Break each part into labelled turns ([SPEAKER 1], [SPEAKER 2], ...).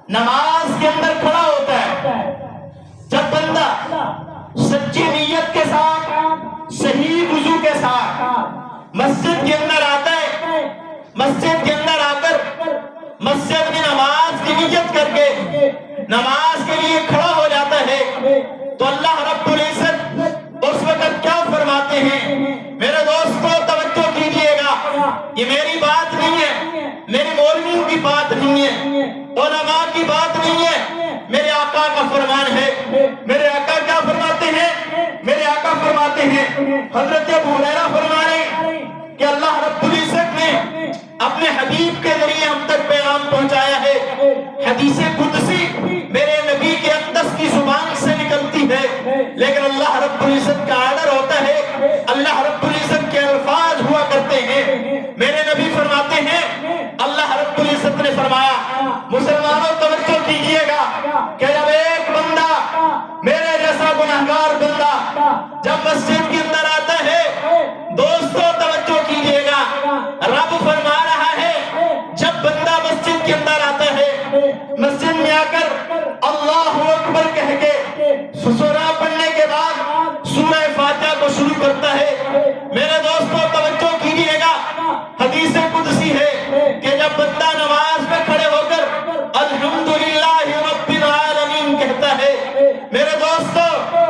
[SPEAKER 1] نماز کے اندر کھڑا ہوتا ہے، جب بندہ سچی نیت کے ساتھ صحیح وضو کے ساتھ مسجد کے اندر آتا ہے، مسجد کے اندر آ کر مسجد میں نماز کی نیت کر کے نماز کے لیے کھڑا ہو جاتا ہے، تو اللہ رب العزت اس وقت کیا فرماتے ہیں؟ میرے دوستو توجہ کیجئے گا، یہ میری بات نہیں ہے، میرے مولویوں کی بات نہیں ہے، علماء کی بات نہیں ہے، میرے آقا کا فرمان ہے۔ میرے آقا کیا فرماتے ہیں؟ میرے آقا فرماتے ہیں، حضرت ابو ہریرہ فرما رہے ہیں کہ اللہ رب العزت نے اپنے حبیب کے ذریعے ہم تک پیغام پہنچایا ہے۔ حدیث قدسی میرے نبی کے اقدس کی زبان سے نکلتی ہے، لیکن اللہ رب العزت کا آرڈر ہوتا ہے، اللہ رب العزت کے الفاظ ہوا کرتے ہیں۔ میرے نبی فرماتے ہیں، اللہ رب العزت نے فرمایا، مسلمانوں توجہ کیجئے گا کہ جب ایک بندہ میرے جیسا گناہگار بندہ جب مسجد کے اندر آتا ہے، دوستو توجہ کیجئے گا، رب فرما رہا ہے جب بندہ مسجد کے اندر آتا ہے، مسجد میں آ کر اللہ اکبر کہہ کے سورہ پڑھنے کے بعد سورہ فاتحہ کو شروع کرتا ہے، میرے دوستو توجہ کیجئے گا، حدیث قدسی ہے کہ جب بندہ نماز میں کھڑے ہو کر الحمدللہ رب العالمین کہتا ہے، میرے دوستو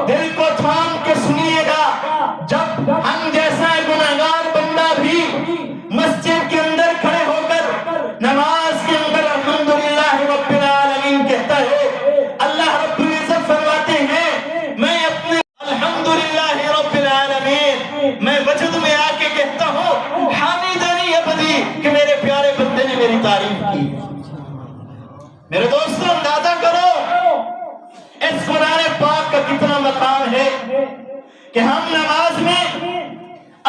[SPEAKER 1] دل کو تھام کے سنیے گا، جب ہم جیسا گناہگار بندہ بھی مسجد کے اندر کھڑے ہو کر نماز کے اندر الحمدللہ رب العالمین کہتا ہے، اللہ رب العزت فرماتے ہیں میں اپنے الحمدللہ رب العالمین میں وجد میں آ کے کہتا ہوں حمیدنی عبدی کہ میرے پیارے بندے نے میری تعریف کی۔ میرے دوستوں اندازہ کرو اس قرآن پاک کا کتنا مقام ہے کہ ہم نماز میں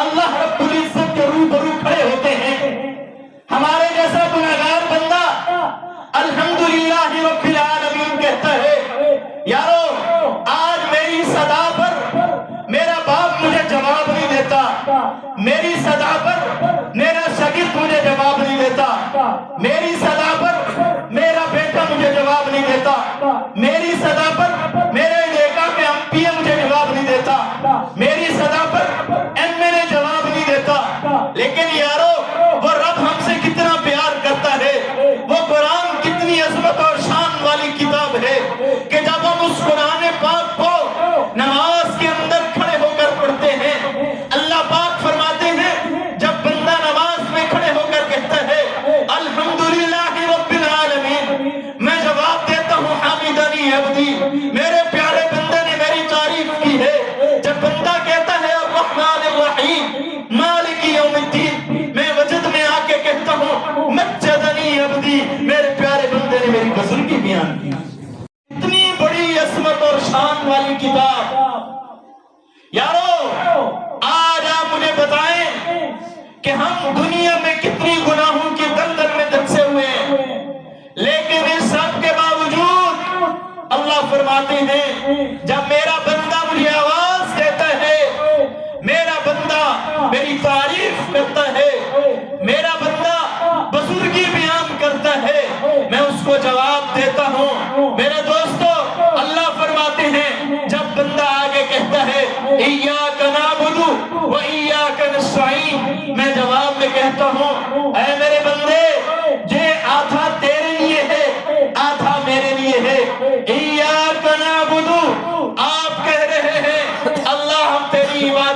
[SPEAKER 1] اللہ رب العزت کے روبرو کھڑے ہوتے ہیں، ہمارے جیسا گناہگار بندہ الحمدللہ رب العالمین کہتا ہے، یارو آج میری صدا پر میرا باپ مجھے جواب نہیں دیتا، میری صدا پر میرا شاگرد مجھے جواب نہیں دیتا، میری صدا پر میرا بیٹا مجھے جواب نہیں دیتا، میری صدا پر میرے علاقہ کے ایم پی مجھے جواب نہیں دیتا، میری صدا پر ایم ایل اے جواب نہیں دیتا، لیکن یارو وہ رب ہم سے کتنا پیار کرتا ہے، وہ قرآن کتنی عظمت اور شان والی کتاب ہے کہ جب ہم اس قرآن پاک کو نماز کے اندر کھڑے ہو کر پڑھتے ہیں، اللہ پاک فرماتے ہیں جب بندہ نماز میں کھڑے ہو کر کہتا ہے الحمدللہ رب العالمین، میں جواب دیتا ہوں حمیدنی عبدی، میرے پیارے بندے نے میری تعریف کی ہے۔ جب بندہ کہتا ہے الرحمن الرحیم مالک یوم الدین، میں وجد میں آ کے کہتا ہوں مجدنی عبدی، میرے پیارے بندے نے میری غزل کی بیان کی۔ اتنی بڑی عظمت اور شان والی کتاب، یارو آج آپ مجھے بتائیں کہ ہم دنیا میں کتنی گناہوں کی دلدل میں دھنسے ہوئے ہیں، لیکن اس سب کے باوجود اللہ فرماتے ہیں جب میرا بندہ مجھے آواز دیتا ہے، میرا بندہ میری تعریف کرتا ہے، میرا بندہ بزرگی بیان کرتا ہے، میں اس کو جواب دیتا ہوں۔ میرے دوستو اللہ فرماتے ہیں جب بندہ آگے کہتا ہے ایاک نعبد و ایاک نستعین، میں جواب میں کہتا ہوں اے میرے بندے یہ آدھا تیرے لیے ہے آدھا میرے لیے ہے۔ ایاک نعبد، آپ کہہ رہے ہیں اللہ ہم تیری عبادت